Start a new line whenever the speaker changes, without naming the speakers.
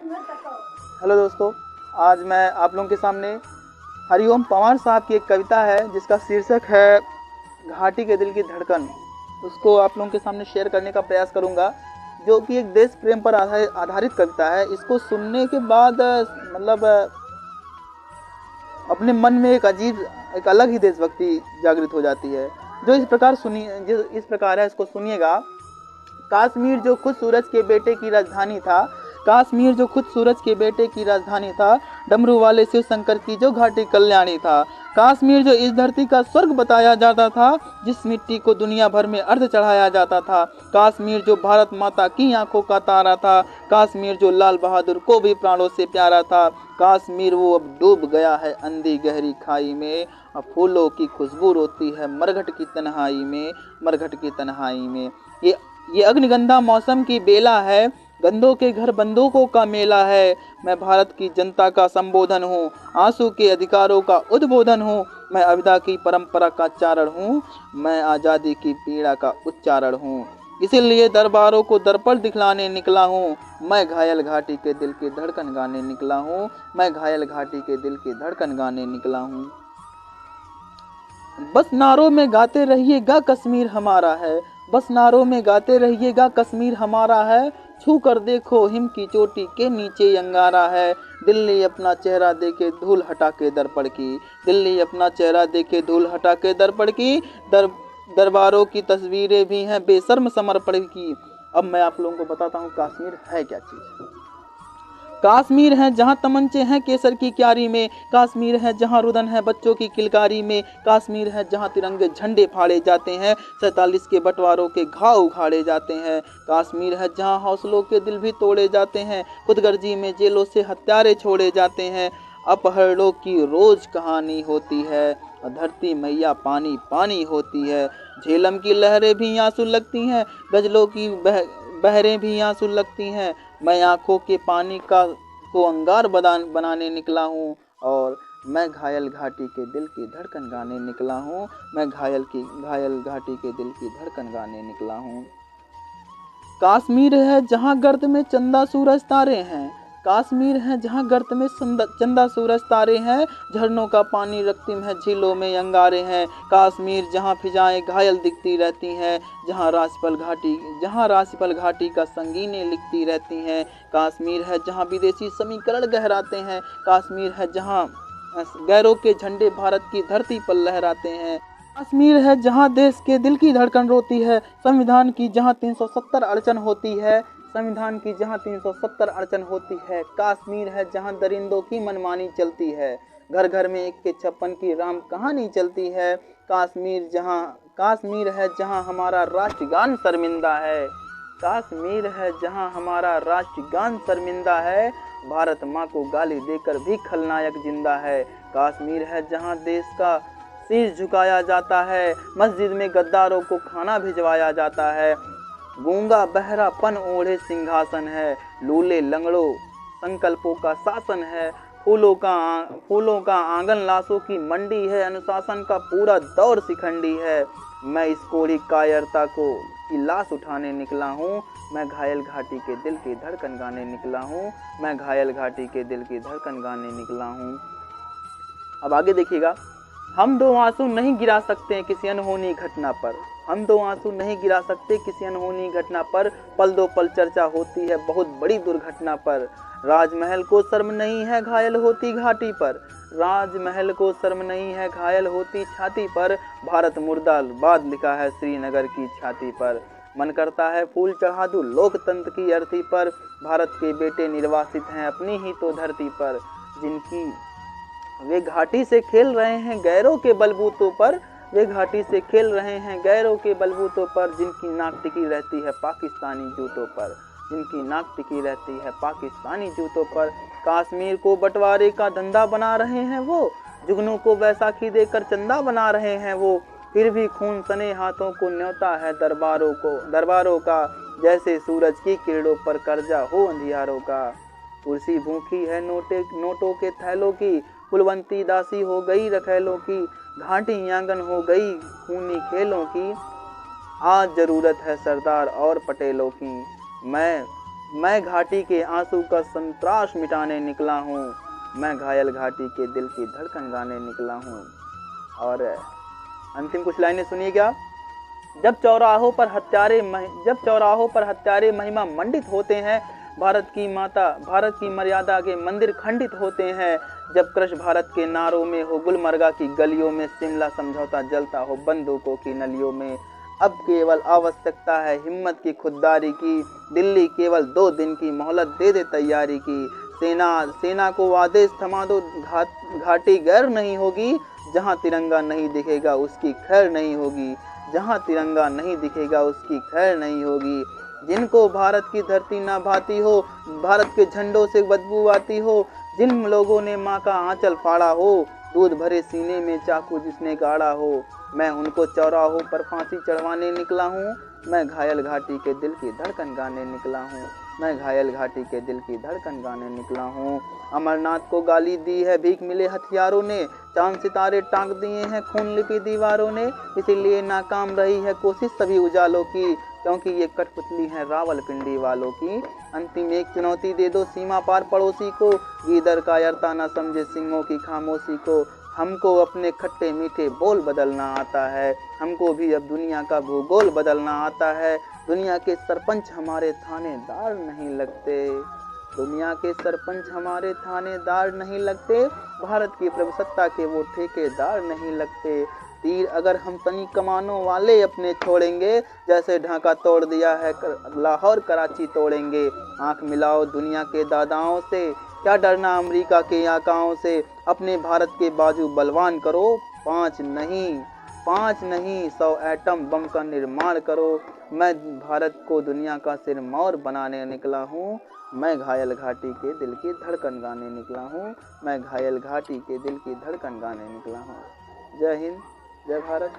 Hello दोस्तों, आज मैं आप लोगों के सामने हरिओम पंवार साहब की एक कविता है जिसका शीर्षक है घाटी के दिल की धड़कन। उसको आप लोगों के सामने शेयर करने का प्रयास करूंगा, जो कि एक देश प्रेम पर आधारित कविता है। इसको सुनने के बाद अपने मन में एक अलग ही देशभक्ति जागृत हो जाती है, जो इस प्रकार है। इसको सुनिएगा। कश्मीर जो खुद सूरज के बेटे की राजधानी था, कश्मीर जो खुद सूरज के बेटे की राजधानी था, डमरू वाले शिव शंकर की जो घाटी कल्याणी था। कश्मीर जो इस धरती का स्वर्ग बताया जाता था, जिस मिट्टी को दुनिया भर में अर्ध चढ़ाया जाता था। कश्मीर जो भारत माता की आंखों का तारा था, कश्मीर जो लाल बहादुर को भी प्राणों से प्यारा था। कश्मीर वो अब डूब गया है अंधी गहरी खाई में, अब फूलों की खुशबू रोती है मरघट की तन्हाई में, मरघट की तन्हाई में। ये अग्निगंधा मौसम की बेला है, गंदों के घर बंदूकों का मेला है। मैं भारत की जनता का संबोधन हूँ, आंसू के अधिकारों का उद्बोधन हूँ। मैं अविदा की परंपरा का चारण हूँ, मैं आज़ादी की पीड़ा का उच्चारण हूँ। इसीलिए दरबारों को दर्पण दिखलाने निकला हूँ, मैं घायल घाटी के दिल की धड़कन गाने निकला हूँ, मैं घायल घाटी के दिल की धड़कन गाने निकला हूँ। बस नारों में गाते रहिएगा कश्मीर हमारा है, बस नारों में गाते रहिएगा कश्मीर हमारा है। छू कर देखो हिम की चोटी के नीचे अंगारा है। दिल्ली अपना चेहरा देखे धूल हटा के दर्पण की, दिल्ली अपना चेहरा देखे धूल हटा के दर्पण की। दरबारों की तस्वीरें भी हैं बेशर्म समर्पण की। अब मैं आप लोगों को बताता हूँ कश्मीर है क्या चीज़। कश्मीर है जहाँ तमंचे हैं केसर की क्यारी में, कश्मीर है जहाँ रुदन है बच्चों की किलकारी में, कश्मीर है जहाँ तिरंगे झंडे फाड़े जाते हैं, 47 के बंटवारों के घाव उखाड़े जाते हैं। कश्मीर है जहाँ हौसलों के दिल भी तोड़े जाते हैं, खुदगर्जी में जेलों से हत्यारे छोड़े जाते हैं। अपहरणों की रोज कहानी होती है, धरती मैया पानी पानी होती है। झेलम की लहरें भी आंसू लगती हैं, गजलों की बहरें भी आंसू लगती हैं। मैं आंखों के पानी को अंगार बनाने निकला हूँ, और मैं घायल घाटी के दिल की धड़कन गाने निकला हूँ, मैं घायल घाटी के दिल की धड़कन गाने निकला हूँ। कश्मीर है जहाँ गर्द में चंदा सूरज तारे हैं, कश्मीर है जहाँ गर्त में चंदा सूरज तारे हैं। झरनों का पानी रक्तिम है झीलों में अंगारे हैं। कश्मीर जहाँ फिजाएं घायल दिखती रहती हैं, जहाँ राशिपल घाटी का संगीनें लिखती रहती हैं। कश्मीर है जहाँ विदेशी समीकरण गहराते हैं, कश्मीर है जहाँ गैरों के झंडे भारत की धरती पर लहराते हैं। कश्मीर है जहाँ देश के दिल की धड़कन रोती है, संविधान की जहाँ 370 अड़चन होती है, संविधान की जहाँ 370 अड़चन होती है। कश्मीर है जहाँ दरिंदों की मनमानी चलती है, घर घर में 1 के 56 की राम कहानी चलती है। कश्मीर है जहाँ हमारा राष्ट्रगान शर्मिंदा है, कश्मीर है जहाँ हमारा राष्ट्रगान शर्मिंदा है। भारत माँ को गाली देकर भी खलनायक जिंदा है। कश्मीर है जहाँ देश का शीश झुकाया जाता है, मस्जिद में गद्दारों को खाना भिजवाया जाता है। गूंगा बहरापन ओढ़े सिंहासन है, लूले लंगड़ों संकल्पों का शासन है। फूलों का आंगन लाशों की मंडी है, अनुशासन का पूरा दौर शिखंडी है। मैं इस कोढ़ी कायरता की लाश उठाने निकला हूँ, मैं घायल घाटी के दिल की धड़कन गाने निकला हूँ, मैं घायल घाटी के दिल की धड़कन गाने निकला हूँ। अब आगे देखिएगा। हम 2 आंसू नहीं गिरा सकते किसी अनहोनी घटना पर, हम 2 आंसू नहीं गिरा सकते किसी अनहोनी घटना पर। पल दो पल चर्चा होती है बहुत बड़ी दुर्घटना पर। राजमहल को शर्म नहीं है घायल होती घाटी पर, राजमहल को शर्म नहीं है घायल होती छाती पर। भारत मुर्दाबाद लिखा है श्रीनगर की छाती पर। मन करता है फूल चढ़ा दूं लोकतंत्र की अर्थी पर। भारत के बेटे निर्वासित हैं अपनी ही तो धरती पर, जिनकी वे घाटी से खेल रहे हैं गैरों के बलबूतों पर, वे घाटी से खेल रहे हैं गैरों के बलबूतों पर। जिनकी नाक टिकी रहती है पाकिस्तानी जूतों पर, जिनकी नाक टिकी रहती है पाकिस्तानी जूतों पर। कश्मीर को बंटवारे का धंधा बना रहे हैं वो, जुगनू को बैसाखी देकर चंदा बना रहे हैं वो। फिर भी खून सने हाथों को न्योता है दरबारों का, जैसे सूरज की किरणों पर कर्जा हो अंधियारों का। कुर्सी भूखी है नोटों के थैलों की, कुलवंती दासी हो गई रखैलों की। घाटी आंगन हो गई खूनी खेलों की, आज जरूरत है सरदार और पटेलों की। मैं घाटी के आंसू का संतराश मिटाने निकला हूँ, मैं घायल घाटी के दिल की धड़कन गाने निकला हूँ। और अंतिम कुछ लाइनें सुनिए क्या। जब चौराहों पर हत्यारे महिमा मंडित होते हैं, भारत की मर्यादा के मंदिर खंडित होते हैं। जब क्रश भारत के नारों में हो, गुलमर्गा की गलियों में शिमला समझौता जलता हो बंदूकों की नलियों में। अब केवल आवश्यकता है हिम्मत की, खुददारी की। दिल्ली केवल 2 दिन की मोहलत दे दे तैयारी की। सेना को आदेश थमा दो, घाटी गैर नहीं होगी। जहां तिरंगा नहीं दिखेगा उसकी खैर नहीं होगी, जहां तिरंगा नहीं दिखेगा उसकी खैर नहीं होगी। जिनको भारत की धरती ना भाती हो, भारत के झंडों से बदबू आती हो, जिन लोगों ने माँ का आंचल फाड़ा हो, दूध भरे सीने में चाकू जिसने गाड़ा हो, मैं उनको चौराहों पर फांसी चढ़वाने निकला हूँ। मैं घायल घाटी के दिल की धड़कन गाने निकला हूँ, मैं घायल घाटी के दिल की धड़कन गाने निकला हूँ। अमरनाथ को गाली दी है भीख मिले हथियारों ने, चांद सितारे टांग दिए हैं खून लिपी दीवारों ने। इसीलिए नाकाम रही है कोशिश सभी उजालों की, क्योंकि ये कठपुतली है रावलपिंडी वालों की। अंतिम एक चुनौती दे दो सीमा पार पड़ोसी को, गीदड़ का यरता न समझे सिंहों की खामोशी को। हमको अपने खट्टे मीठे बोल बदलना आता है, हमको भी अब दुनिया का भूगोल बदलना आता है। दुनिया के सरपंच हमारे थानेदार नहीं लगते, दुनिया के सरपंच हमारे थानेदार नहीं लगते, भारत की प्रभुसत्ता के वो ठेकेदार नहीं लगते। तीर अगर हम तनी कमानों वाले अपने छोड़ेंगे, जैसे ढाका तोड़ दिया है लाहौर कराची तोड़ेंगे। आंख मिलाओ दुनिया के दादाओं से, क्या डरना अमेरिका के आकाओं से। अपने भारत के बाजू बलवान करो, 5 नहीं 100 एटम बम का निर्माण करो। मैं भारत को दुनिया का सिरमौर बनाने निकला हूँ, मैं घायल घाटी के दिल की धड़कन गाने निकला हूँ, मैं घायल घाटी के दिल की धड़कन गाने निकला हूँ। जय हिंद, जय भारत।